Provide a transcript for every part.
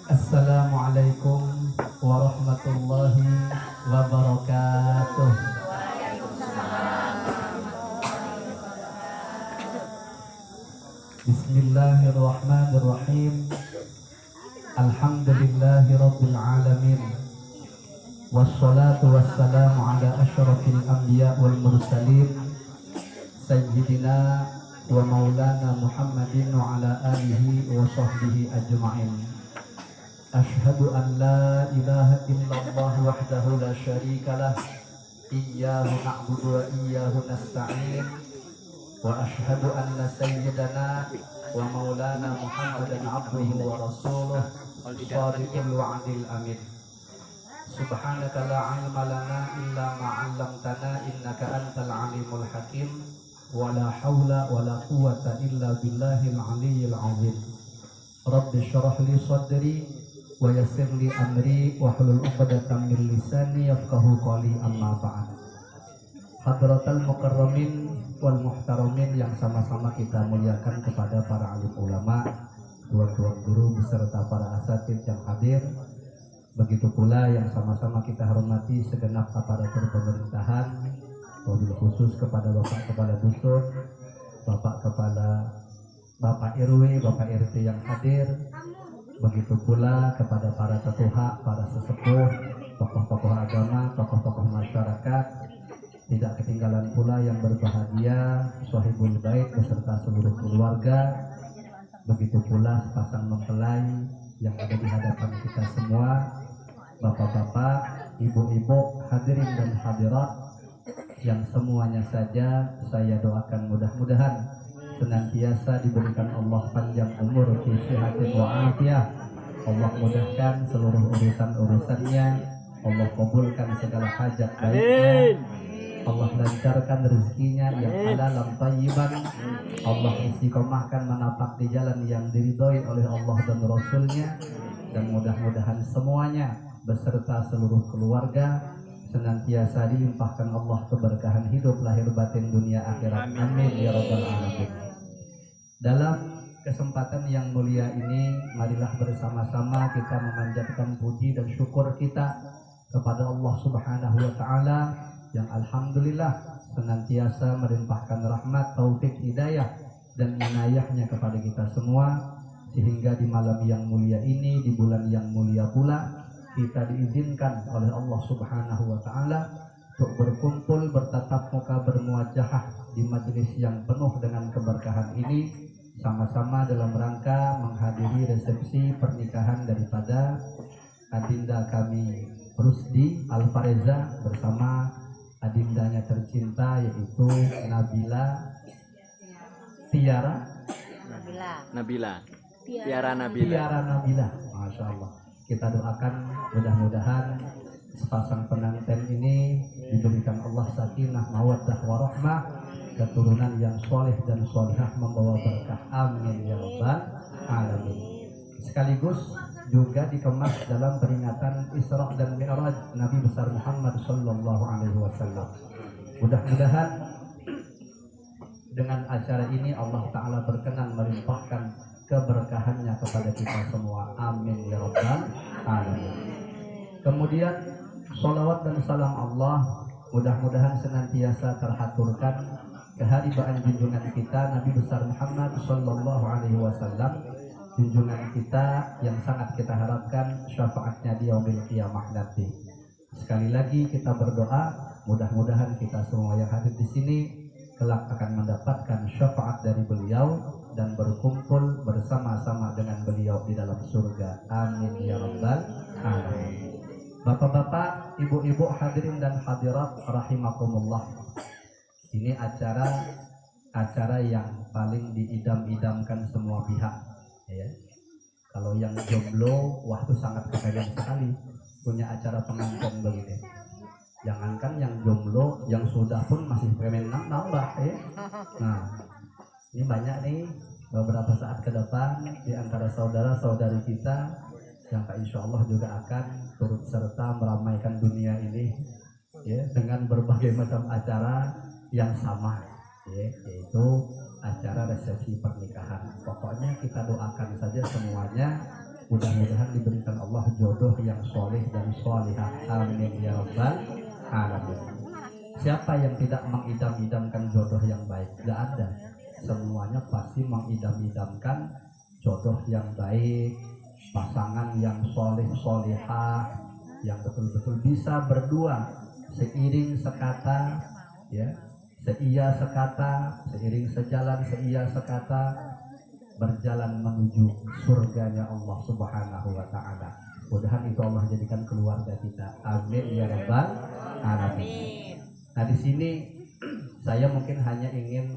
Assalamualaikum warahmatullahi wabarakatuh. Bismillahirrahmanirrahim. Alhamdulillahi rabbil alamin. Wassalatu wassalamu ala asyrafil anbiya wal mursalin Sayyidina wa maulana Muhammadin wa ala alihi wa sahbihi ajma'in. Ashhadu an la ilaha illallah wahdahu la syarikalah. Iyyahu na'budu wa iyyahu nasta'in. Wa ashhadu anna sayyidana wa maulana Muhammadan abduhu wa rasuluh shadiqul wa'dil amin. Subhanaka la ilma lana illa ma 'allamtana innaka antal alimul hakim. Wa la haula wa la quwwata illa billahil aliyyil azim. Rabbi shrah li sadri wa yassir li amri wa hlul 'uqdatam min lisani yafqahu qawli, amma ba'd. Hadratal mukarramin wal muhtaramin yang sama-sama kita muliakan kepada para alim ulama, tuan-tuan guru beserta para asatidz yang hadir. Begitu pula yang sama-sama kita hormati segenap aparatur pemerintahan, wabil khusus kepada Bapak Kepala Dusun, Bapak Kepala, Bapak RW, Bapak RT yang hadir. Begitu pula kepada para tetuha, para sesepuh, tokoh-tokoh agama, tokoh-tokoh masyarakat. Tidak ketinggalan pula yang berbahagia Sohibul Bait beserta seluruh keluarga. Begitu pula pasang mempelai yang ada di hadapan kita semua, bapak-bapak, ibu-ibu, hadirin dan hadirat yang semuanya saja saya doakan mudah-mudahan senantiasa diberikan Allah panjang umur, fi sihatin wa afiyah. Allah mudahkan seluruh urusan-urusannya, Allah kabulkan segala hajat baiknya, Allah lancarkan rezekinya yang halal thayyiban, Allah istiqomahkan menapak di jalan yang diridhoi oleh Allah dan Rasulnya, dan mudah-mudahan semuanya beserta seluruh keluarga senantiasa dilimpahkan Allah keberkahan hidup lahir batin dunia akhirat, amin ya rabbal alamin. Dalam kesempatan yang mulia ini, marilah bersama-sama kita memanjatkan puji dan syukur kita kepada Allah Subhanahu wa taala yang alhamdulillah senantiasa melimpahkan rahmat, taufik, hidayah dan inayahnya kepada kita semua, sehingga di malam yang mulia ini, di bulan yang mulia pula, kita diizinkan oleh Allah Subhanahu wa taala untuk berkumpul, bertatap muka, bermuajahah di majelis yang penuh dengan keberkahan ini, sama-sama dalam rangka menghadiri resepsi pernikahan daripada adinda kami Rusdi Alfareza bersama adindanya tercinta yaitu Tiara Nabila. Masya Allah. Kita doakan mudah-mudahan sepasang pengantin ini diberikan Allah sakinah, mawaddah, warahmah, keturunan yang soleh dan solihah membawa berkah, amin ya rabbal alamin. Sekaligus juga dikemas dalam peringatan Isra dan Mi'raj Nabi besar Muhammad sallallahu alaihi wasallam. Mudah-mudahan dengan acara ini Allah taala berkenan melimpahkan keberkahannya kepada kita semua, amin ya rabbal alamin. Kemudian sholawat dan salam Allah mudah-mudahan senantiasa terhaturkan keharibaan junjungan kita Nabi besar Muhammad sallallahu alaihi wasallam, junjungan kita yang sangat kita harapkan syafaatnya di yaumil qiyamah nanti. Sekali lagi kita berdoa mudah-mudahan kita semua yang hadir di sini kelak akan mendapatkan syafaat dari beliau dan berkumpul bersama-sama dengan beliau di dalam surga, amin ya rabbal alamin. Bapak-bapak, ibu-ibu, hadirin dan hadirat rahimakumullah, ini acara yang paling diidam-idamkan semua pihak ya. Kalau yang jomblo, wah itu sangat kepengen sekali punya acara pengantin begini. Jangankan yang jomblo, yang sudah pun masih pengen nambah ya. Nah, ini banyak nih beberapa saat ke depan di antara saudara-saudari kita yang insya Allah juga akan turut serta meramaikan dunia ini ya, dengan berbagai macam acara yang sama ya, yaitu acara resepsi pernikahan. Pokoknya kita doakan saja semuanya Mudah-mudahan diberikan Allah jodoh yang soleh dan solihah. Amin ya rabbal alamin. Siapa yang tidak mengidam-idamkan jodoh yang baik? Gak ada. Semuanya pasti mengidam-idamkan jodoh yang baik, pasangan yang soleh solihah, yang betul-betul bisa berdua seiring sekata, ya, seia sekata, seiring sejalan seia sekata, berjalan menuju surganya Allah Subhanahu wa taala. Mudah-mudahan itu Allah jadikan keluarga kita. Amin ya rabbal alamin. Nah, di sini saya mungkin hanya ingin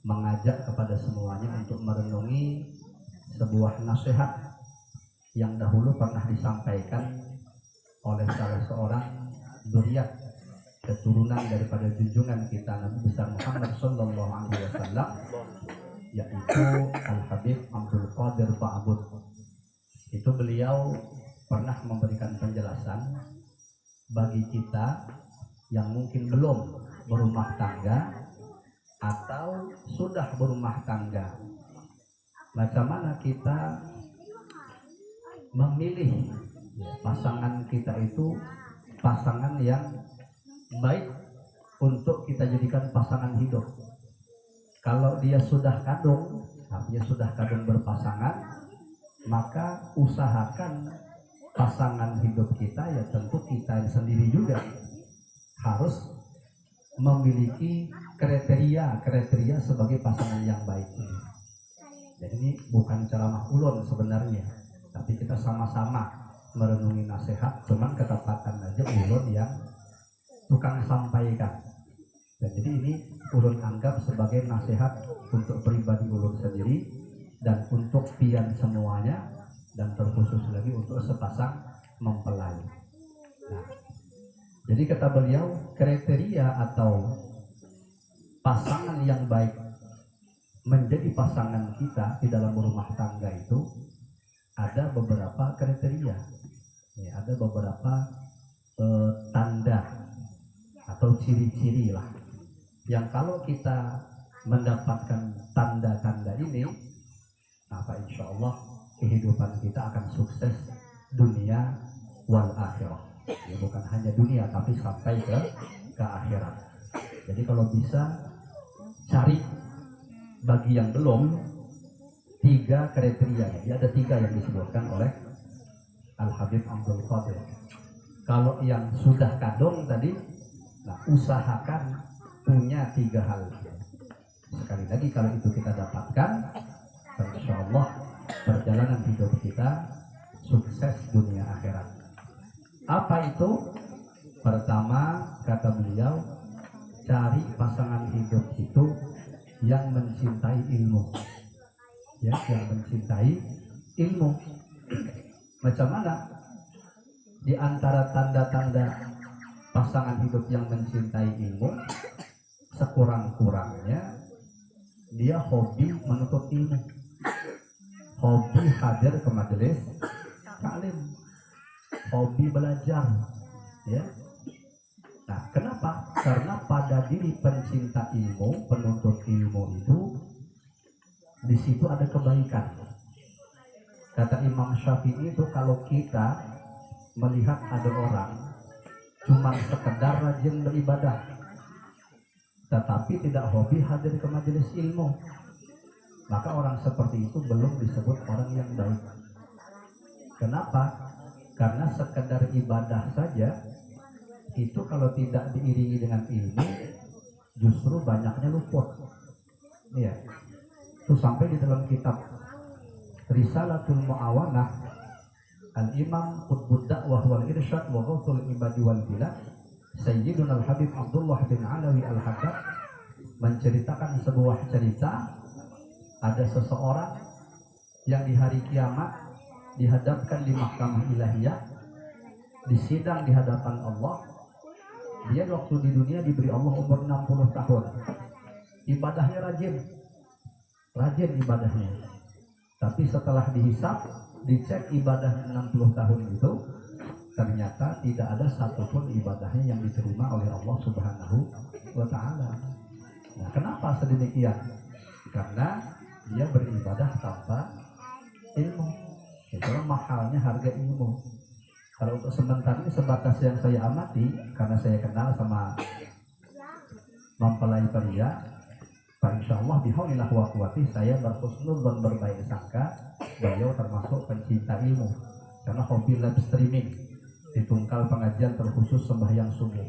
mengajak kepada semuanya untuk merenungi sebuah nasihat yang dahulu pernah disampaikan oleh salah seorang dzurriyyah, keturunan daripada junjungan kita Nabi besar Muhammad sallallahu alaihi wasallam, yaitu Al-Habib Abdul Qadir Ba'bud. Itu beliau pernah memberikan penjelasan bagi kita yang mungkin belum berumah tangga atau sudah berumah tangga, macam mana kita memilih pasangan kita itu pasangan yang baik untuk kita jadikan pasangan hidup. Kalau dia sudah kadung, artinya sudah kadung berpasangan, maka usahakan pasangan hidup kita, ya tentu kita sendiri juga harus memiliki kriteria sebagai pasangan yang baik ini. Jadi ini bukan ceramah ulun sebenarnya, tapi kita sama-sama merenungi nasihat, cuman ketepatan aja ulun yang tukang sampaikan. Dan jadi ini ulun anggap sebagai nasihat untuk pribadi ulun sendiri dan untuk pian semuanya, dan terkhusus lagi untuk sepasang mempelai. Nah, jadi kata beliau, kriteria atau pasangan yang baik menjadi pasangan kita di dalam rumah tangga itu ada beberapa kriteria, ya, ada beberapa tanda atau ciri-ciri lah, yang kalau kita mendapatkan tanda-tanda ini, maka insya Allah kehidupan kita akan sukses dunia wal akhirah. Ya, bukan hanya dunia tapi sampai ke akhirat. Jadi kalau bisa cari bagi yang belum 3 kriteria. Jadi ada 3 yang disebutkan oleh Al-Habib Abdul Qadir. Kalau yang sudah kadung tadi, nah usahakan punya 3 hal. Sekali lagi kalau itu kita dapatkan, insya Allah perjalanan hidup kita sukses dunia akhirat. Apa itu? Pertama, kata beliau, cari pasangan hidup itu yang mencintai ilmu, ya, yang mencintai ilmu. Macam mana? Di antara tanda-tanda pasangan hidup yang mencintai ilmu, sekurang-kurangnya dia hobi menuntut ilmu, hobi hadir ke majelis taklim, hobi belajar, ya. Nah, kenapa? Karena pada diri pencinta ilmu, penuntut ilmu itu, di situ ada kebaikan. Kata Imam Syafi'i itu, kalau kita melihat ada orang cuma sekedar rajin beribadah, tetapi tidak hobi hadir ke majelis ilmu, maka orang seperti itu belum disebut orang yang baik. Kenapa? Karena sekedar ibadah saja itu kalau tidak diiringi dengan ilmu justru banyaknya luput. Iya. Itu sampai di dalam kitab Risalatul Mu'awanah Al-Imam Qutbud Da'wah wal Irsyad wa Ghawthul Ibadi wal Bilad Sayyiduna Al-Habib Abdullah bin Alawi Al-Haddad menceritakan sebuah cerita. Ada seseorang yang di hari kiamat dihadapkan di mahkamah ilahiyah, disidang di hadapan Allah. Dia waktu di dunia diberi Allah umur 60 tahun. Ibadahnya rajin ibadahnya. Tapi setelah dihisap, dicek ibadah 60 tahun itu, ternyata tidak ada satupun ibadahnya yang diterima oleh Allah Subhanahu wa ta'ala. Nah, kenapa sedemikian? Karena dia beribadah tanpa ilmu. Itulah mahalnya harga ilmu. Kalau untuk sementara ini sebatas yang saya amati, karena saya kenal sama mempelai pria, Pak insya Allah bihaulillah wa quwwati, saya berhusnul dan berbaik sangka beliau termasuk pencinta ilmu, karena hobi live streaming di Tungkal pengajian terkhusus sembahyang subuh.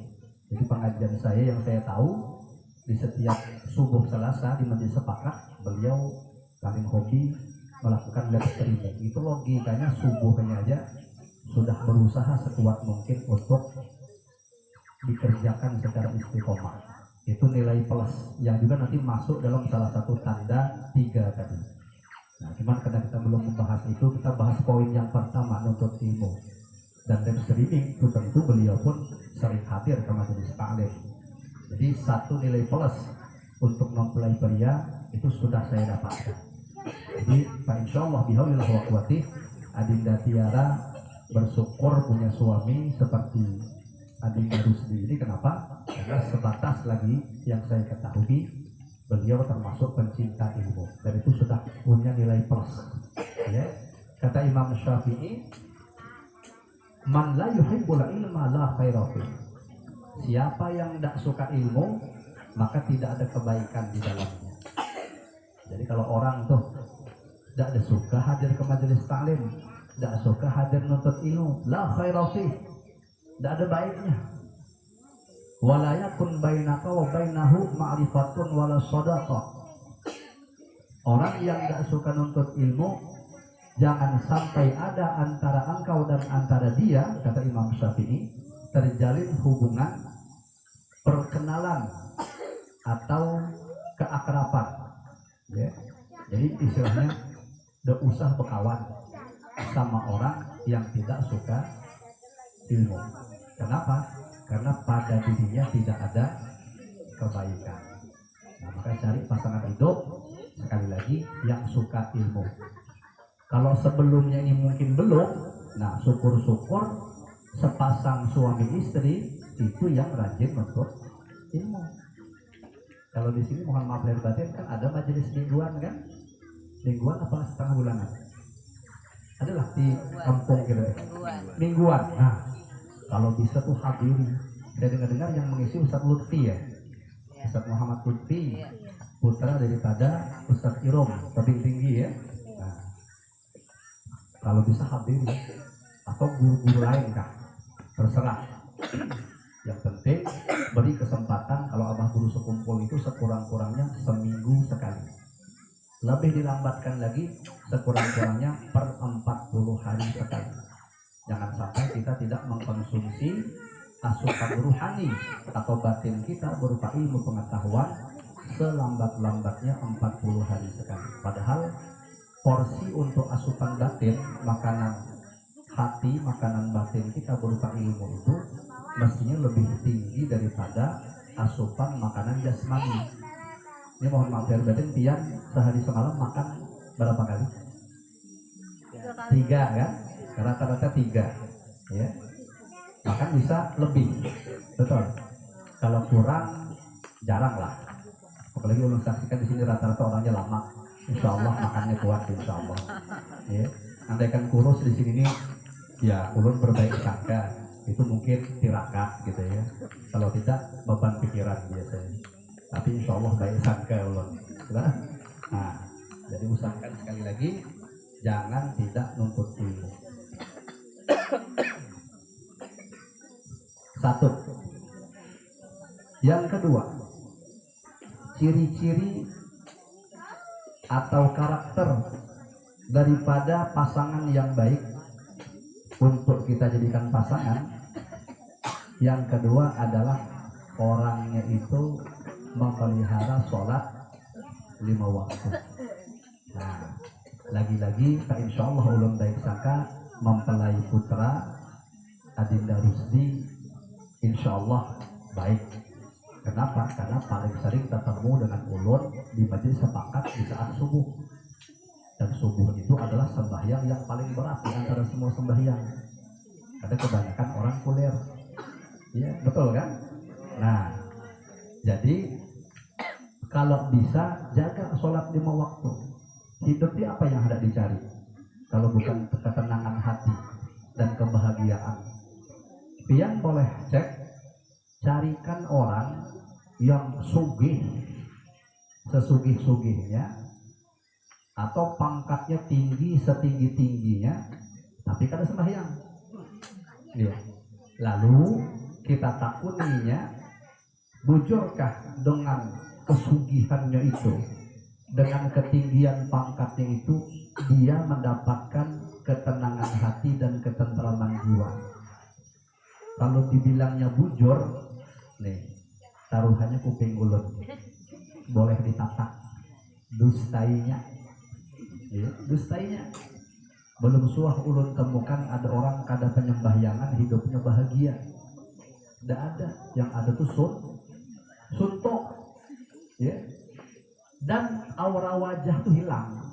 Jadi pengajian saya yang saya tahu di setiap subuh Selasa di Masjid Sepakat, beliau paling hobi melakukan live streaming. Itu logikanya subuhnya aja sudah berusaha sekuat mungkin untuk dikerjakan secara istiqomah. Itu nilai plus yang juga nanti masuk dalam salah satu tanda 3 tadi. Nah, cuman karena kita belum membahas itu, kita bahas poin yang pertama, nuntut ilmu. Dan live streaming itu tentu beliau pun sering hadir ke majelis taklim. Jadi satu nilai plus untuk mempelai pria itu sudah saya dapatkan. Jadi Pak insya Allah bihaulillah wa quwwati, Adinda Tiara bersyukur punya suami seperti Adinda Rusdi ini. Kenapa? Karena sebatas lagi yang saya ketahui beliau termasuk pencinta ilmu dan itu sudah punya nilai plus. Ya. Kata Imam Syafi'i, man la yuhibbul ilma la khaira fi. Siapa yang tidak suka ilmu maka tidak ada kebaikan di dalamnya. Jadi kalau orang tuh tidak ada suka hadir ke majelis taklim, tidak suka hadir nuntut ilmu, la khaira fi, tidak ada baiknya. Wala yakun bainaka wa bainahu ma'rifatun wala shadaqah. Orang yang tidak suka nuntut ilmu, jangan sampai ada antara engkau dan antara dia, kata Imam Syafi'i, terjalin hubungan perkenalan atau keakraban. Ya. Jadi istilahnya tidak usah berkawan sama orang yang tidak suka ilmu. Kenapa? Karena pada dirinya tidak ada kebaikan. Nah, maka cari pasangan hidup sekali lagi yang suka ilmu. Kalau sebelumnya ini mungkin belum, nah syukur-syukur sepasang suami istri itu yang rajin menuntut ilmu. Kalau di sini mohon maaf lahir batin kan ada majelis mingguan kan? Mingguan apa setengah bulanan? Adalah di kampung gitu. Mingguan. Nah, kalau bisa tuh hadiri. Saya dengar-dengar yang mengisi Ustaz Lutfi ya. Ustaz Muhammad Lutfi, putra daripada Ustaz Irom, tebing tinggi ya. Nah, kalau bisa hadiri atau guru-guru lain kah? Terserah. Yang penting beri kesempatan kalau abah guru sekumpul itu sekurang-kurangnya seminggu sekali. Lebih dilambatkan lagi sekurang-kurangnya per 40 hari sekali. Jangan sampai kita tidak mengkonsumsi asupan ruhani atau batin kita berupa ilmu pengetahuan selambat-lambatnya 40 hari sekali. Padahal porsi untuk asupan batin, makanan hati, makanan batin kita berupa ilmu itu mestinya lebih tinggi daripada asupan makanan jasmani. Ini mohon maaf dari batin, Pian sehari semalam makan berapa kali? 3 kan? Rata-rata 3 ya. Makan bisa lebih, betul. Kalau kurang jarang lah. Apalagi ulun saksikan di sini rata-rata orangnya lama. Insya Allah makannya kuat, insya Allah. Ya. Andaikan kurus di sini nih, ya ulun berbaik sangka itu mungkin tirakat gitu ya. Kalau tidak beban pikiran biasanya. Tapi insya Allah baik sangka ulun. Nah, jadi usahakan sekali lagi jangan tidak nuntut ilmu. Satu. Yang kedua, ciri-ciri atau karakter daripada pasangan yang baik untuk kita jadikan pasangan. Yang kedua adalah orangnya itu memelihara sholat 5 waktu. Nah, lagi-lagi insya Allah ulun baik sangka mempelai putra Adinda Rusdi insya Allah baik. Kenapa? Karena paling sering ketemu dengan ulun di majelis sepakat di saat subuh. Dan subuh itu adalah sembahyang yang paling berat di antara semua sembahyang. Ada kebanyakan orang kuliah. Iya, betul kan? Nah, jadi kalau bisa jaga sholat 5 waktu. Hidupnya apa yang hendak dicari? kalau bukan ketenangan hati dan kebahagiaan. Pian boleh cek, carikan orang yang sugih sesugih-sugihnya atau pangkatnya tinggi setinggi-tingginya tapi kada sembahyang. Ya. Lalu kita takuninya, bujurkah dengan kesugihannya itu, dengan ketinggian pangkatnya itu, dia mendapatkan ketenangan hati dan ketentraman jiwa. Kalau dibilangnya bujur, nih taruhannya kuping ulut, boleh ditatak. Dustainya, ya, dustainya. Belum suah ulun temukan ada orang kada penyembahyangan hidupnya bahagia. Tidak ada, yang ada tuh suntuk, ya. Dan aura wajah tuh hilang.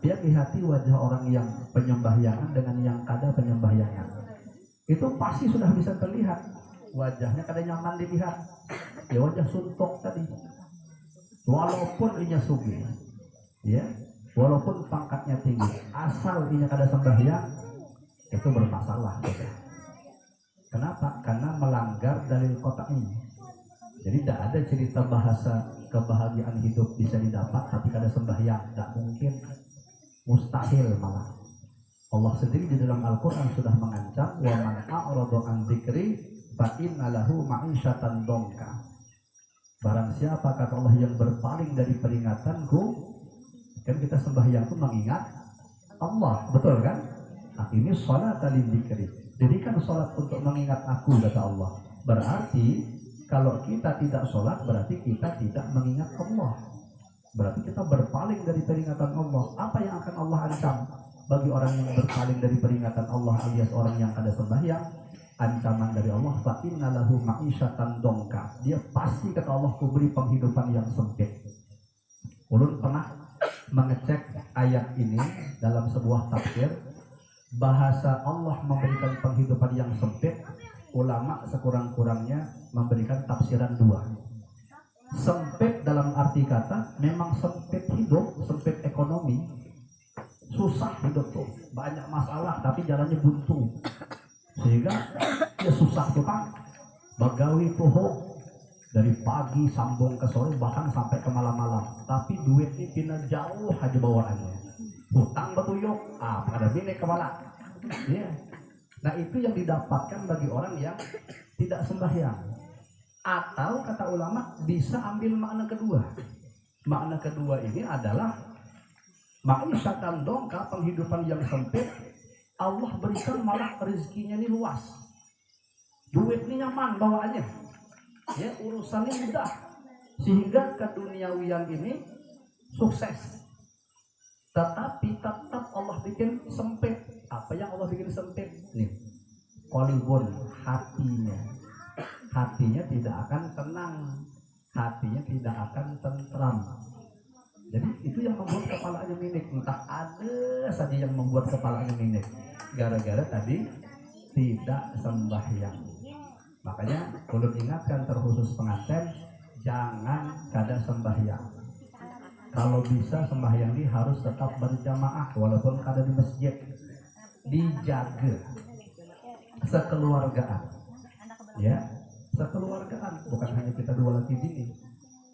Dia lihati wajah orang yang penyembahyangan dengan yang kada penyembahyangan. Itu pasti sudah bisa terlihat. Wajahnya kada nyaman dilihat. Ya wajah suntuk tadi. Walaupun inya sugih, ya, walaupun pangkatnya tinggi, asal inya kada sembahyang, itu bermasalah. Ya. Kenapa? Karena melanggar dalil qat'i. Jadi tidak ada cerita bahasa kebahagiaan hidup bisa didapat tapi kada sembahyang, tidak mungkin, mustahil malah. Allah sendiri di dalam Al-Quran sudah mengancam, wa man a'rada an dzikri fa inna lahu ma'isyatan dongka. Barang siapa, kata Allah, yang berpaling dari peringatanku, kan kita sembahyang itu mengingat Allah, betul kan? Nah, ini sholat lil dzikri. Jadikan sholat untuk mengingat aku, kata Allah. Berarti kalau kita tidak sholat, berarti kita tidak mengingat Allah. Berarti kita berpaling dari peringatan Allah. Apa yang akan Allah ancam bagi orang yang berpaling dari peringatan Allah alias orang yang ada sembahyang? Ancaman dari Allah, fa inna lahu ma'isyatan dongka. Dia pasti, kata Allah, kuberi penghidupan yang sempit. Ulun pernah mengecek ayat ini dalam sebuah tafsir. Bahasa Allah memberikan penghidupan yang sempit, ulama sekurang-kurangnya memberikan tafsiran dua. Sempit dalam arti kata memang sempit hidup, sempit ekonomi, susah hidup tuh, banyak masalah tapi jalannya buntu, sehingga ya susah tuh kan, bagawi tuh dari pagi sambung ke sore bahkan sampai ke malam-malam, tapi duit ini pindah jauh aja bawaannya, hutang betuyuk, pada bini kepala, ya. Nah itu yang didapatkan bagi orang yang tidak sembahyang. Atau kata ulama bisa ambil makna kedua. Makna kedua ini adalah ma'isyatan dongka, penghidupan yang sempit. Allah berikan malah rezekinya ini luas, duit ini nyaman bawaannya, ya, urusannya mudah, sehingga keduniawian ini sukses. Tetapi tetap Allah bikin sempit. Apa yang Allah bikin sempit? Nih, qalbun, hatinya tidak akan tenang, hatinya tidak akan tentram. Jadi itu yang membuat kepalanya minik. Entah ada saja yang membuat kepalanya minik, gara-gara tadi tidak sembahyang. Makanya perlu ingatkan terkhusus pengantin, jangan kada sembahyang. Kalau bisa sembahyang ini harus tetap berjamaah walaupun kada di masjid. Dijaga sekeluargaan, ya, sekeluargaan, bukan hanya kita dua laki bini,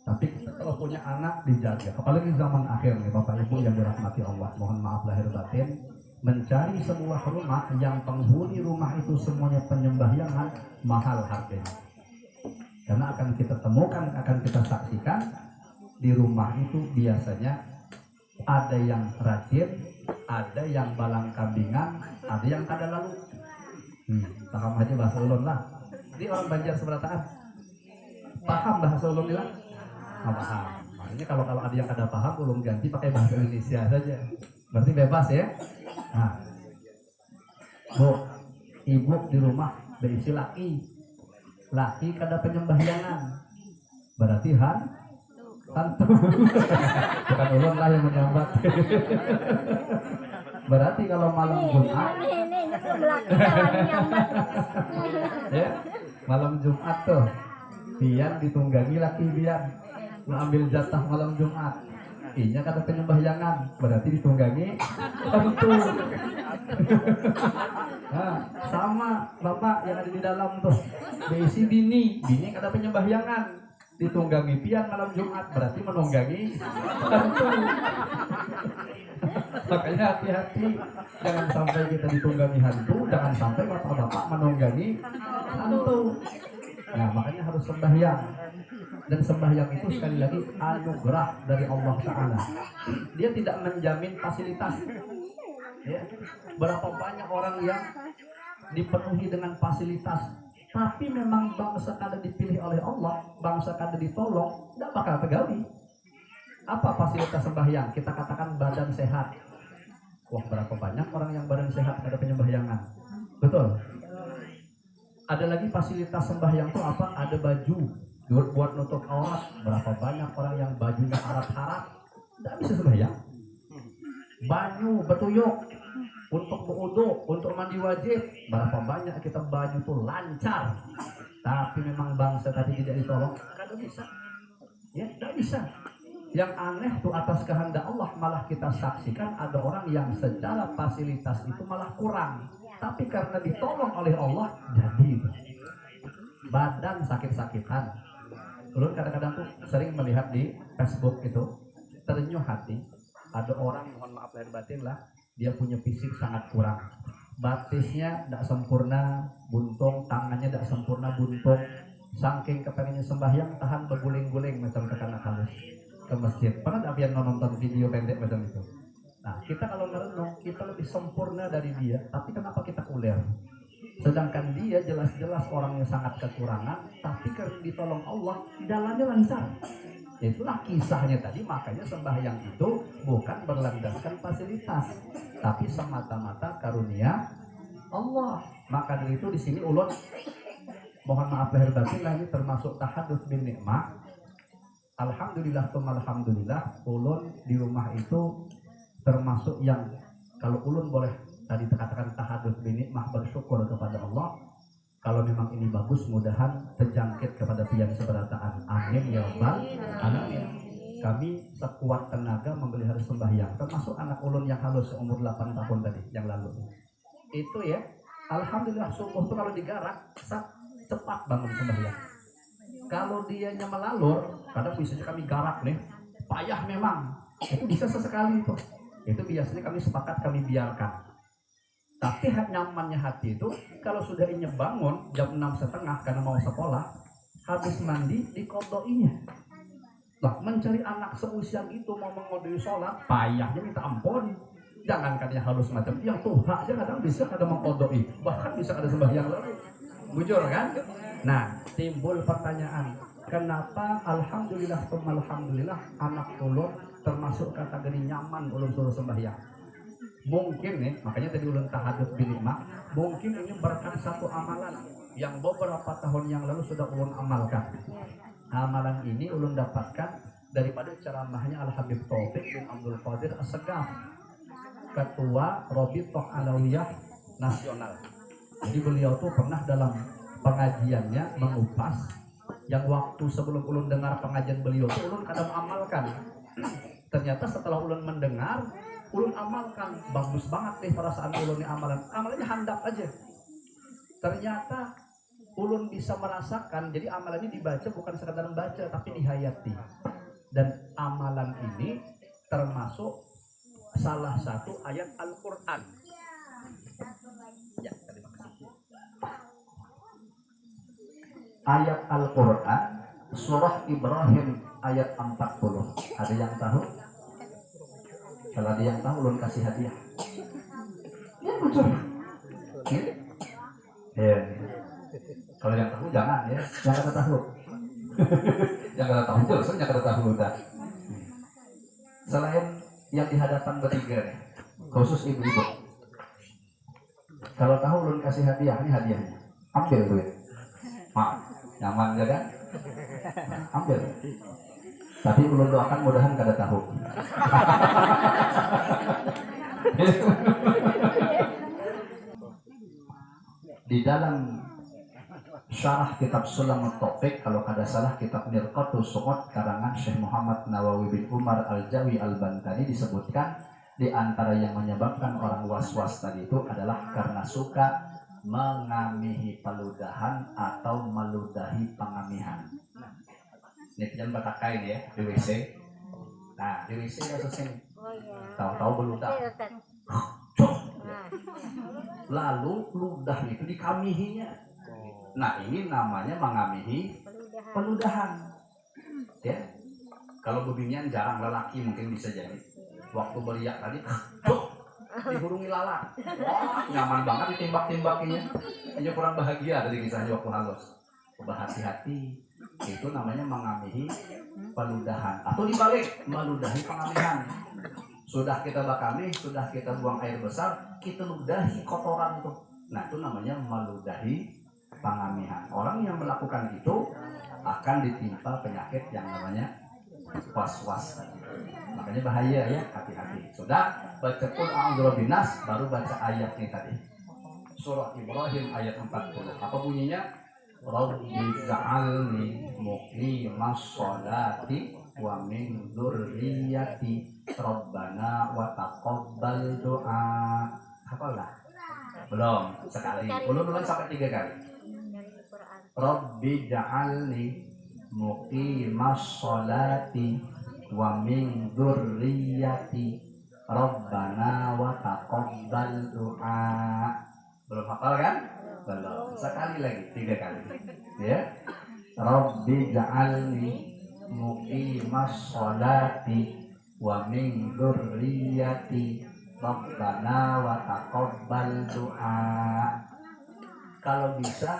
tapi kita kalau punya anak dijaga. Apalagi zaman akhir nih, Bapak Ibu yang dirahmati Allah, mohon maaf lahir batin, mencari sebuah rumah yang penghuni rumah itu semuanya penyembahyangan, mahal harganya. Karena akan kita temukan, akan kita saksikan di rumah itu biasanya ada yang rajin, ada yang balang kambingan, ada yang kada lalu. Paham aja bahasa ulun lah. Jadi orang Banjar seberataan paham bahasa ulun bilang? Paham. Makanya kalau ada yang kada paham, ulun ganti pakai bahasa Indonesia saja. Berarti bebas ya. Nah, Bu, ibu di rumah berisi laki kada penyembahyangan, berarti hantu. Bukan ulun lah yang menyambat. Berarti kalau malam Jumat, ya, malam Jumat tuh, biar ditunggangi laki biar mengambil jatah malam Jumat. inya kata penyembahyangan berarti ditunggangi tentu. Nah, sama bapak yang ada di dalam tuh berisi bini kata penyembahyangan ditunggangi pian malam Jumat berarti menunggangi tentu. Makanya hati-hati, jangan sampai kita ditunggangi hantu, jangan sampai bapak-bapak menunggangi hantu. Nah, makanya harus sembahyang. Dan sembahyang itu sekali lagi anugerah dari Allah Ta'ala. Dia tidak menjamin fasilitas. Ya. Berapa banyak orang yang dipenuhi dengan fasilitas, tapi memang bangsa kada dipilih oleh Allah, bangsa kada ditolong, tidak bakal tergali. Apa fasilitas sembahyang? Kita katakan badan sehat. Wah, berapa banyak orang yang badan sehat ada penyembahyangan. Betul. Ada lagi fasilitas sembahyang itu apa? Ada baju buat nutup aurat. Berapa banyak orang yang bajunya harap-harap, tidak bisa sembahyang. Baju betuyuk untuk berwudu, untuk mandi wajib. Berapa banyak kita baju tuh lancar, tapi memang bangsa tadi tidak ditolong, tidak bisa. Ya, tidak bisa. Yang aneh tuh atas kehendak Allah malah kita saksikan ada orang yang secara fasilitas itu malah kurang, tapi karena ditolong oleh Allah jadi badan sakit-sakitan. Ulun kadang-kadang tuh sering melihat di Facebook itu terenyuh hati. Ada orang, mohon maaf lahir batin lah, dia punya fisik sangat kurang, batisnya tidak sempurna buntung, tangannya tidak sempurna buntung, saking kepengennya sembahyang tahan berguling-guling macam kekanak halus ke masjid. Pernah tak yang nonton video pendek macam itu? Nah, kita kalau merenung, kita lebih sempurna dari dia, tapi kenapa kita uler? Sedangkan dia jelas-jelas orangnya sangat kekurangan, tapi karena ditolong Allah, jalannya lancar. Itulah kisahnya tadi. Makanya sembahyang itu bukan berlandaskan fasilitas, tapi semata-mata karunia Allah. Maka dari itu di sini ulun mohon maaf lahir batin lah, ini termasuk tahadduts bin nikmah. Alhamdulillah, alhamdulillah, ulun di rumah itu termasuk yang kalau ulun boleh tadi katakan tahadduts bin nikmah, bersyukur kepada Allah. Kalau memang ini bagus, mudahan terjangkit kepada pian seberataan. Amin ya rabbal alamin. Kami sekuat tenaga memelihara sembahyang, termasuk anak ulun yang halus umur 8 tahun tadi yang lalu. Itu ya, alhamdulillah subuh itu kalau digarak cepat bangun sembahyang. Kalau dianya melalur, kadang biasanya kami garak nih, payah memang. Itu bisa sesekali itu. Itu biasanya kami sepakat kami biarkan. Tapi nyamannya hati itu kalau sudah ini bangun jam 6:30 karena mau sekolah, habis mandi dikodoinya. Lah, mencari anak seusia itu mau mengodoi sholat, payahnya minta ampun. Jangankan yang halus macam yang tuh aja kadang bisa ada mengkodoi, bahkan bisa ada sembahyang lalu. Bujur kan? Nah, timbul pertanyaan, kenapa alhamdulillah anak ulun termasuk kategori nyaman ulun suruh sembahyang? Mungkin nih, makanya tadi ulun tahadduts bin nikmah, mungkin ini berkat satu amalan yang beberapa tahun yang lalu sudah ulun amalkan. Amalan ini ulun dapatkan daripada ceramahnya Al-Habib Taufik bin Abdul Qadir As-Segaf, Ketua Robitoh Alawiyah Nasional. Jadi beliau tuh pernah dalam pengajiannya mengupas yang waktu sebelum ulun dengar pengajian beliau tuh ulun kadang amalkan. Ternyata setelah ulun mendengar, ulun amalkan, bagus banget nih perasaan ulun nih amalannya handap aja. Ternyata ulun bisa merasakan, jadi amalan ini dibaca bukan sekadar membaca tapi dihayati. Dan amalan ini termasuk salah satu ayat Al-Quran. Ya, terima kasih. Ayat Al-Quran surah Ibrahim ayat 40. Ada yang tahu? Kalau ada yang tahu, ulun kasih hadiah. Ya, betul. Ya. Kalau yang tahu jangan ya, jangan kata tahu. Yang kata tahu jelas, yang kata tahu udah. Selain yang di hadapan bertiga nih, khusus ibu-ibu. Kalau tahu ulun kasih hadiah, ini hadiahnya. Ambil duit. Maaf, nyaman kan? Ambil. Tapi ulun doakan mudahan kada tahu. Di dalam syarah kitab Sulamut Taufik, kalau kada salah kitab Mirqatus Su'ud karangan Syekh Muhammad Nawawi bin Umar Al-Jawi Al-Bantani, disebutkan di antara yang menyebabkan orang was-was tadi itu adalah karena suka mengamihi peludahan atau meludahi pengamihan. Ini jangan batakai ya di WC. Nah di WC kasusnya tahu-tahu beludah. Lalu ludah itu dikamihinya. Nah ini namanya mengamihi peludahan. Ya. Kalau beginian jarang, lelaki mungkin bisa jadi. Waktu beriak tadi, dihurungi lalat. Wah, nyaman banget ditembak-tembakinya. Hanya kurang bahagia dari kisahnya waktu halus. Berhati-hati. Itu namanya mengamihi peludahan. Atau dibalik, meludahi pengamihan. Sudah kita bakami, sudah kita buang air besar, kita ludahi kotoran tuh. Nah itu namanya meludahi pengamihan. Orang yang melakukan itu akan ditimpa penyakit yang namanya was-was. Makanya bahaya ya, hati-hati. Sudah baca Qul a'udzu binas, baru baca ayat ini tadi. Surah Ibrahim ayat 40. Apa bunyinya? Rabbi ja'alni muqimas sholati wa min dzurriyyati Rabbana wa taqabbal doa. Hafallah? Belum, sekali. Ulun sampai 3 kali. Rabbi ja'alni muqimas sholati wa min dzurriyyati Rabbana wa taqabbal doa. Belum hafal kan? Belum. Sekali lagi, 3 kali. Ya. Rabbi ja'alni muqimas sholati wa min dzurriyyati Rabbana wa taqabbal doa. Kalau bisa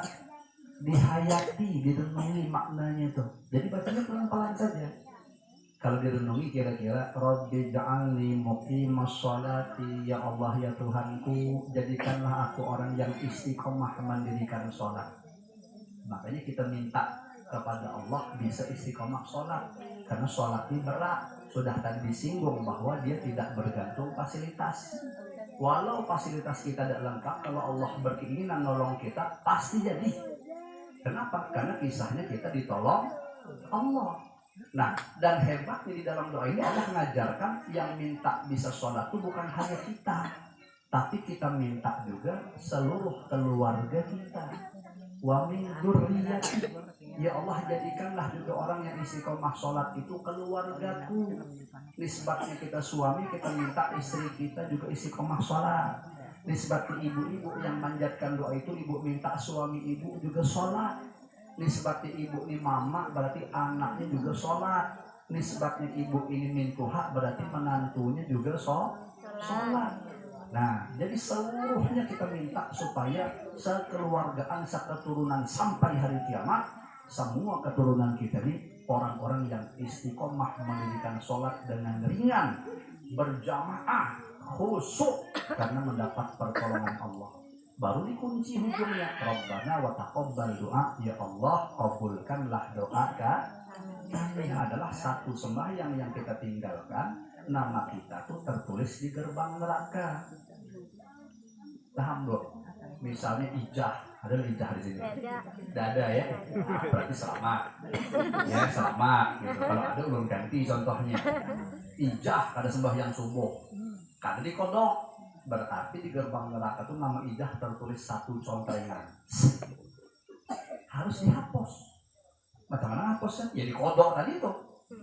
dihayati, direnungi maknanya tuh. Jadi bacanya pelan-pelan saja. Kalau direnungi kira-kira Rabbi ja'alni muqimas sholati, ya Allah ya Tuhanku, jadikanlah aku orang yang istiqomah mendirikan sholat. Makanya kita minta kepada Allah bisa istiqomah sholat, karena sholat ini berat. Sudah tadi disinggung bahwa dia tidak bergantung fasilitas. Walau fasilitas kita tidak lengkap, kalau Allah berkeinginan nolong kita pasti jadi. Kenapa? Karena kisahnya kita ditolong Allah. Nah, dan hebatnya di dalam doa ini Allah mengajarkan yang minta bisa sholat itu bukan hanya kita, tapi kita minta juga seluruh keluarga kita. Wa min dzurriyyati, ya Allah jadikanlah juga orang yang istiqomah sholat itu keluargaku. Nisbatnya kita suami, kita minta istri kita juga istiqomah sholat. Nisbatnya ibu-ibu yang manjatkan doa itu, ibu minta suami ibu juga sholat. Nisbatnya ibu ini mama, berarti anaknya juga sholat. Nisbatnya ibu ini mintuha, berarti menantunya juga sholat. Nah, jadi seluruhnya kita minta supaya sekeluargaan, seketurunan sampai hari kiamat, semua keturunan kita ini orang-orang yang istiqomah mendirikan sholat dengan ringan, berjamaah, khusyuk, karena mendapat pertolongan Allah. Baru dikunci hujungnya, Rabbana wa taqabbal doa, ya Allah kabulkanlah doa kami. Adalah satu sembahyang yang kita tinggalkan, nama kita tuh tertulis di gerbang neraka. Paham dong? Misalnya ijah, ada ijah di sini. Dada ya, berarti selamat. Ya selamat. Gitu. Kalau ada ulun ganti contohnya. Ijah ada sembahyang subuh, kada dikodok. Berarti di gerbang neraka itu nama ijah tertulis satu contrengan. Harus dihapus. Macam mana hapusnya? Ya dikodok tadi itu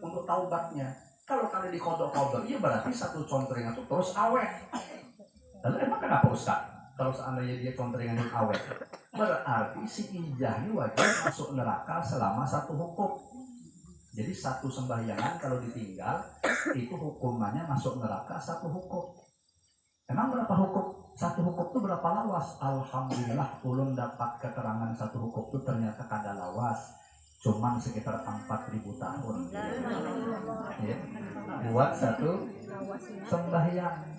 untuk taubatnya. Kalau kalian dikodok-kodok, ya berarti satu contrengan itu terus awet. Lalu emang kenapa Ustaz? Kalau seandainya dia contrengan yang awet, berarti si ijah ini wajib masuk neraka selama satu hukum. Jadi satu sembahyangan kalau ditinggal, itu hukumannya masuk neraka satu hukum. Emang berapa hukum? Satu hukum itu berapa lawas? Alhamdulillah ulun dapat keterangan satu hukum itu ternyata kada lawas, cuman sekitar 4.000 tahun. Ya. Buat satu sembahyang.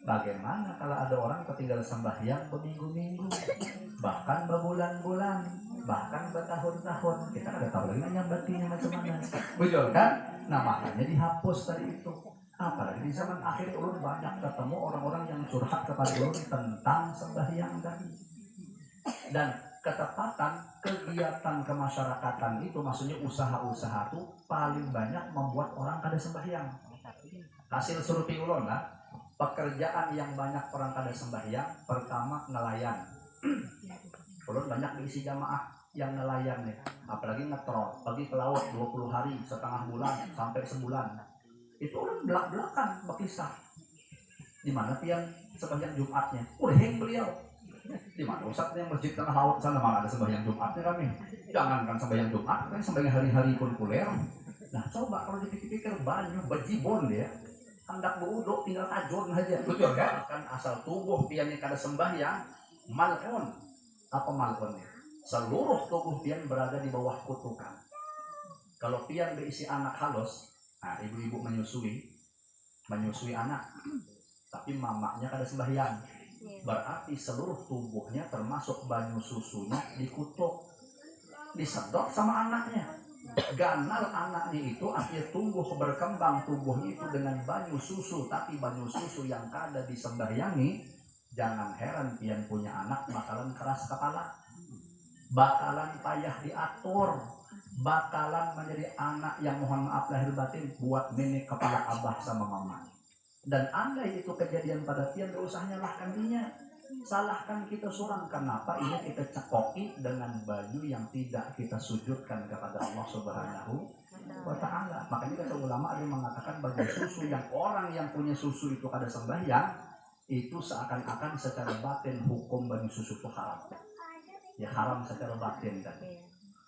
Bagaimana kalau ada orang ketinggal sembahyang berminggu-minggu, bahkan berbulan-bulan, bahkan bertahun-tahun, kita kada tahu lagi nyambatinya macam mana. Betul kan? Nah makanya dihapus tadi itu. Apalagi di zaman akhir ulun banyak ketemu orang-orang yang curhat kepada ulun tentang sembahyang tadi. Dan ketepatan kegiatan kemasyarakatan itu, maksudnya usaha-usaha itu paling banyak membuat orang kada sembahyang. Hasil survei ulun lah, pekerjaan yang banyak orang kada sembahyang, pertama nelayan. Ulun banyak diisi jamaah yang nelayan nih, apalagi ngetrol, pergi ke laut 20 hari, setengah bulan sampai sebulan. Itu ulun belak-belakan berkisah. Di mana pian sembahyang Jumatnya? Urheng beliau. Di mana Ustaz yang masjid tengah laut sana malah ada sembahyang Jumatnya kami. Jangankan sembahyang Jumat, kan sembahyang hari-hari pun kuler. Nah coba kalau dipikir-pikir banyu bejibon dia, hendak berwuduk tinggal tajun aja, betul kan? Kan asal tubuh pian yang kada sembahyang, mal'un. Apa mal'unnya? Seluruh tubuh pian berada di bawah kutukan. Kalau pian berisi anak halus, nah ibu-ibu menyusui anak, tapi mamanya kada sembahyang, berarti seluruh tubuhnya termasuk banyu susunya dikutuk, disedot sama anaknya. Ganal anaknya itu akhirnya tumbuh berkembang tubuhnya itu dengan banyu susu, tapi banyu susu yang kada disembahyangi. Jangan heran pian punya anak bakalan keras kepala, bakalan payah diatur, bakalan menjadi anak yang mohon maaf lahir batin buat nenek kepala abah sama mama. Dan andai itu kejadian pada pian, gak usah nyalahkan dia, salahkan kita seorang. Kenapa ini kita cekoki dengan baju yang tidak kita sujudkan kepada Allah Subhanahu wa Ta'ala. Makanya kata ulama ada yang mengatakan baju susu yang orang yang punya susu itu kada sembahyang, itu seakan-akan secara batin hukum baju susu itu haram. Ya haram secara batin kan.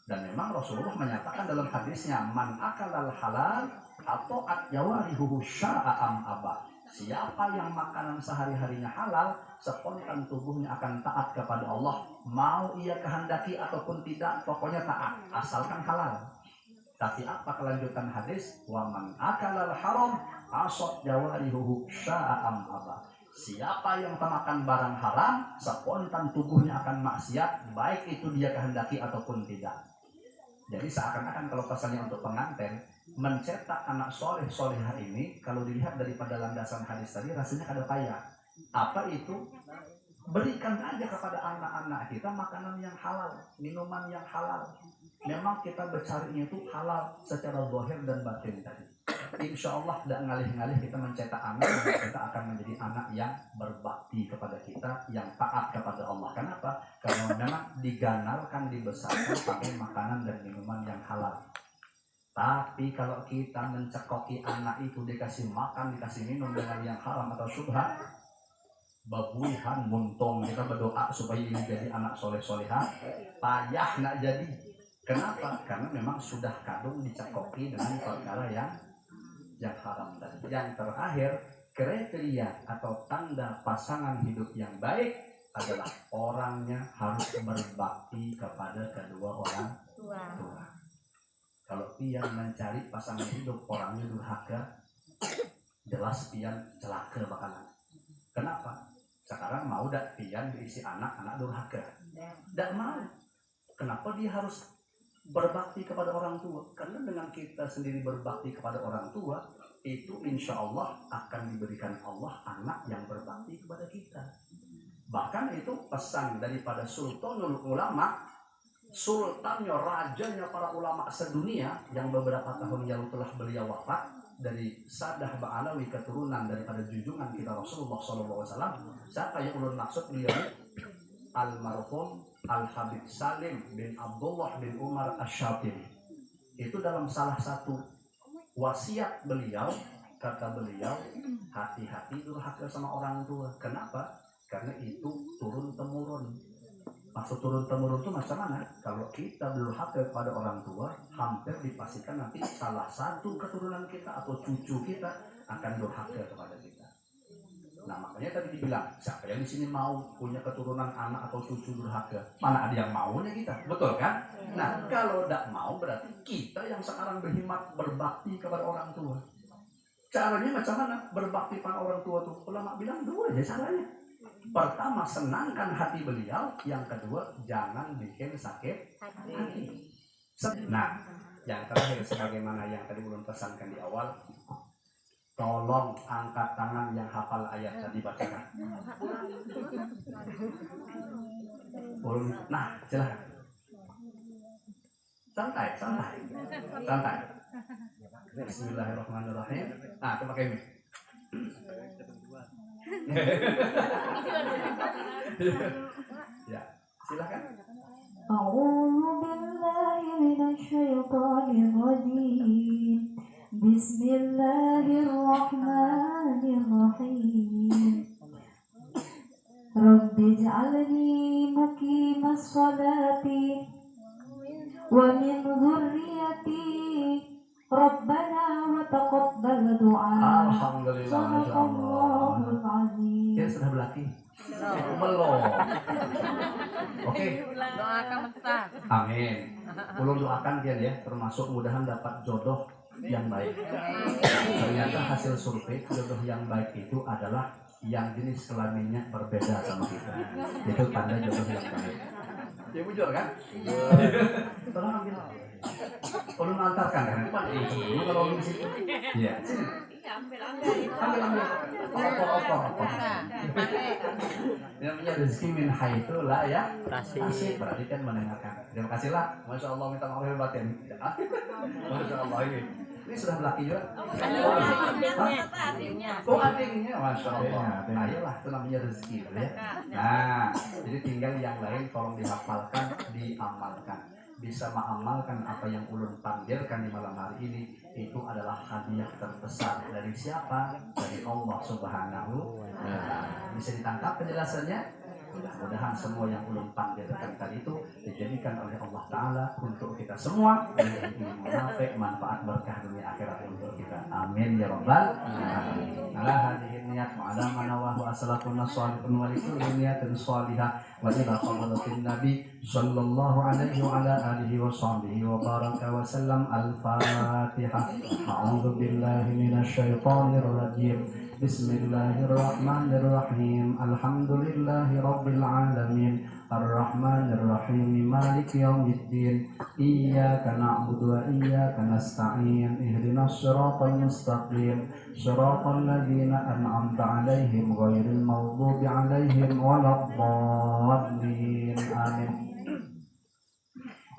Dan memang Rasulullah menyatakan dalam hadisnya, man akalal halal atau at-yawarihu sya'am abah. Siapa yang makanan sehari-harinya halal, spontan tubuhnya akan taat kepada Allah. Mau ia kehendaki ataupun tidak, pokoknya taat, asalkan halal. Tapi apa kelanjutan hadis? Wa man akalal haram asad yawarihu sya'am abah. Siapa yang termakan barang haram, spontan tubuhnya akan maksiat, baik itu dia kehendaki ataupun tidak. Jadi seakan-akan kalau pesannya untuk pengantin, mencetak anak soleh solehah ini, kalau dilihat daripada landasan hadis tadi, rasanya kada payah. Apa itu? Berikan aja kepada anak-anak kita makanan yang halal, minuman yang halal. Memang kita bercarinya itu halal secara zahir dan batin tadi. Insya Allah tidak ngalih-ngalih kita mencetak anak, kita akan menjadi anak yang berbakti kepada kita, yang taat kepada Allah. Kenapa? Karena memang diganalkan, dibesarkan pakai makanan dan minuman yang halal. Tapi kalau kita mencekoki anak itu, dikasih makan, dikasih minum dengan yang haram atau syubhat, babuihan muntung, kita berdoa supaya ini jadi anak soleh-solehah, payah nak jadi. Kenapa? Karena memang sudah kadung dicekoki dengan perkara yang haram. Dan yang terakhir, kriteria atau tanda pasangan hidup yang baik adalah orangnya harus berbakti kepada kedua orang tua. Kalau pian mencari pasangan hidup orangnya durhaka, jelas pian celaka bakalan. Kenapa? Sekarang mau dak pian diisi anak durhaka? Dak mau. Kenapa dia harus berbakti kepada orang tua? Karena dengan kita sendiri berbakti kepada orang tua, itu insya Allah akan diberikan Allah anak yang berbakti kepada kita. Bahkan itu pesan daripada Sultanul Ulama, sultannya, rajanya para ulama sedunia, yang beberapa tahun yang telah beliau wafat, dari Sadah Ba'alawi, keturunan daripada junjungan kita Rasulullah SAW. Siapa yang ulun maksud beliau? Almarhum Al-Habib Salim bin Abdullah bin Umar Asy-Syatiri. Itu dalam salah satu wasiat beliau, kata beliau, hati-hati durhaka sama orang tua. Kenapa? Karena itu turun-temurun. Maksud turun-temurun itu macam mana? Kalau kita durhaka kepada orang tua, hampir dipastikan nanti salah satu keturunan kita atau cucu kita akan durhaka kepada kita. Nah makanya tadi dibilang, siapa yang di sini mau punya keturunan anak atau cucu durhaka? Mana ada yang maunya kita, betul kan? Nah kalau tidak mau berarti kita yang sekarang berhimmat berbakti kepada orang tua. Caranya macam mana berbakti pada orang tua tuh? Ulama bilang dua aja caranya. Pertama, senangkan hati beliau. Yang kedua, jangan bikin sakit hati. Nah, yang terakhir sebagaimana yang tadi belum pesankan di awal, tolong angkat tangan yang hafal ayat tadi bacakan. Nah, silakan. Santai. Bismillahirrahmanirrahim. Nah, coba pakai mic. Ya, silakan. A'udzu billahi minasy syaithanir rajim. Bismillahirrahmanirrahim. Rabbi ij'alni muqimas sholati wa min dzurriyyati Rabbana wa taqabbal du'a. Alhamdulillah, Shadaqallahul azim. Ya sudah berlatih. Belum. Oke. Doakan Ustaz. Amin. Ulun doakan dia ya, termasuk mudahan dapat jodoh yang baik. Ternyata hasil survei jodoh yang baik itu adalah yang jenis kelaminnya berbeda sama kita. Itu tanda jodoh yang baik. Ya bujur kan? Tolong ambil. Ulun antarkan kan? Pak, dulu kalau di situ. Iya. Ambil. Opor. Namanya rezeki min haitsu la ya. Kasih berarti kan mendengarkan. Terima kasih lah. Masya Allah, minta maaf lahir batin. Masya Allah ini sudah berlatih juga. Oh adiknya, Masya Allah. Ayolah, itu namanya rezeki ya. Nah, jadi tinggal yang lain tolong dihafalkan, diamalkan. Bisa mengamalkan apa yang ulun panggilkan di malam hari ini, itu adalah hadiah terbesar dari siapa? Dari Allah Subhanahu wa Ta'ala. Bisa ditangkap penjelasannya? Mudah-mudahan semua yang ulun panggilkan tadi itu dijadikan oleh Allah Ta'ala untuk kita semua, mencapai manfaat berkah dunia akhirat untuk kita. Amin ya rabbal alamin. Ala hadhihi niat wa ala manawahu asalafuna shalihun wa likulli niyatin shalihah wa ila hadratin nabi sallallahu alaihi wa ala alihi wa sahbihi wa baraka wa sallam. Al-Fatihah. A'udzu billahi minasy syaithanir rajim. Bismillahirrahmanirrahim. Alhamdulillahi rabbil alamin. Ar-Rahmanir Rahim. Maliki yaumiddin. Iyyaka na'budu wa iyyaka nasta'in. Ihdinas siratal mustaqim. Siratal ladzina an'amta 'alaihim ghairil maghdubi 'alaihim waladdallin. Amin.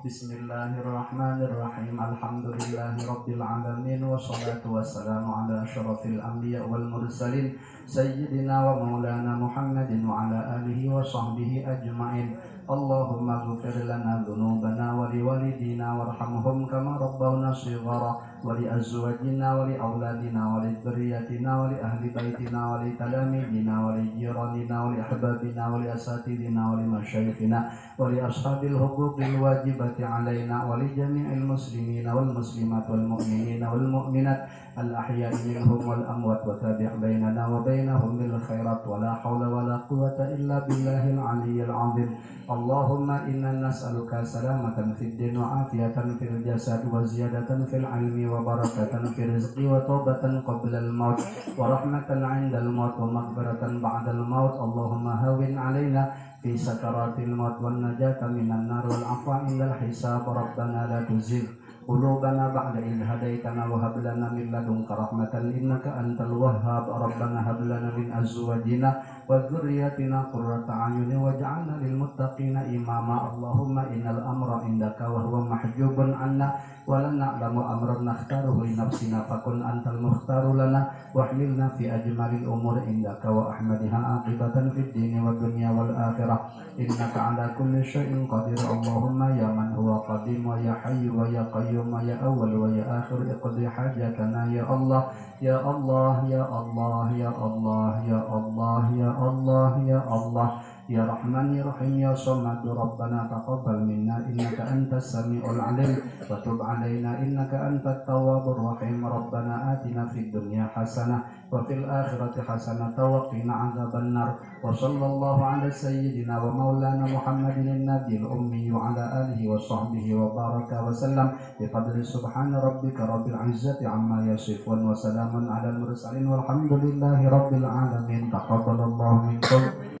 Bismillahirrahmanirrahim. Alhamdulillahi rabbil alamin. Wassalatu wassalamu ala asyrafil anbiya wal mursalin sayyidina wa maulana Muhammadin wa ala alihi wa sahbihi ajma'in. Allahumma ighfir lana dhunubana wa liwalidina warhamhum kama rabbawna shighara wa li azwajina wa li auladina wa li dhurriyyatina wa li ahli baitina wa li talamidina wa li jiranina wa li ahbabina wa li asatidina wa li masyayikhina wa li ashabil huquqil wajibati alaina wa li jami'il muslimina wal muslimat wal mu'minina wal mu'minat al-ahya'i minhum wal amwat wa tabi' bainana wa bainahum bil khairat wa la hawla wa la quwwata illa billahil aliyyil 'azim. Allahumma inna nas'aluka salamatan fid din wa afiyatan fil jasad wa ziyadatan fil ilmi wa barakatan fil rizqi wa taubatan qabla al maut wa rahmatan 'inda al maut wa maghfiratan ba'da al maut. Allahumma hawwin 'alaina fi sakaratil maut wan najata minan nar wal 'afwa 'indal hisab. Rabbana la tuzigh qulubana ba'da idh hadaitana wa hab lana min ladunka rahmatan innaka antal wahhab. Rabbana hab lana min azwajina wa dhurriyyatina qurrata a'yunin waj'alna lil muttaqina imama. Allahumma innal amra indaka wa huwa mahjubun 'anna wa la na'lamu amran nakhtaruhu li nafsina fakun antal mukhtaru lana wahlilna fi ajmalil umur indaka wa ahmadiha aqibatan fid dini wa dunya wal akhirah innaka 'ala kulli syai'in qadir. Allahumma ya man huwa qadim wa ya hayyu wa ya qayyum wa ya awwal wa ya akhir iqdi hajatana ya Allah ya Allah ya Allah ya Allah ya Allah ya Allah ya Allah ya Rahman ya Rahim ya Samad. Rabbana taqabbal minna innaka antas samiul alim wa tub alaina innaka antat tawwabur rahim. Rabbana atina fid dunya hasanah wa fil akhirati hasanah wa qina adzabannar. Wa sallallahu ala sayyidina wa maulana Muhammadin nabiyil ummi wa ala alihi wa sahbihi wa baraka wa sallam bi fadli subhana rabbika rabbil izzati amma yasifun wa salamun ala al mursalin walhamdulillahi rabbil alamin. Taqabbalallahu minkum.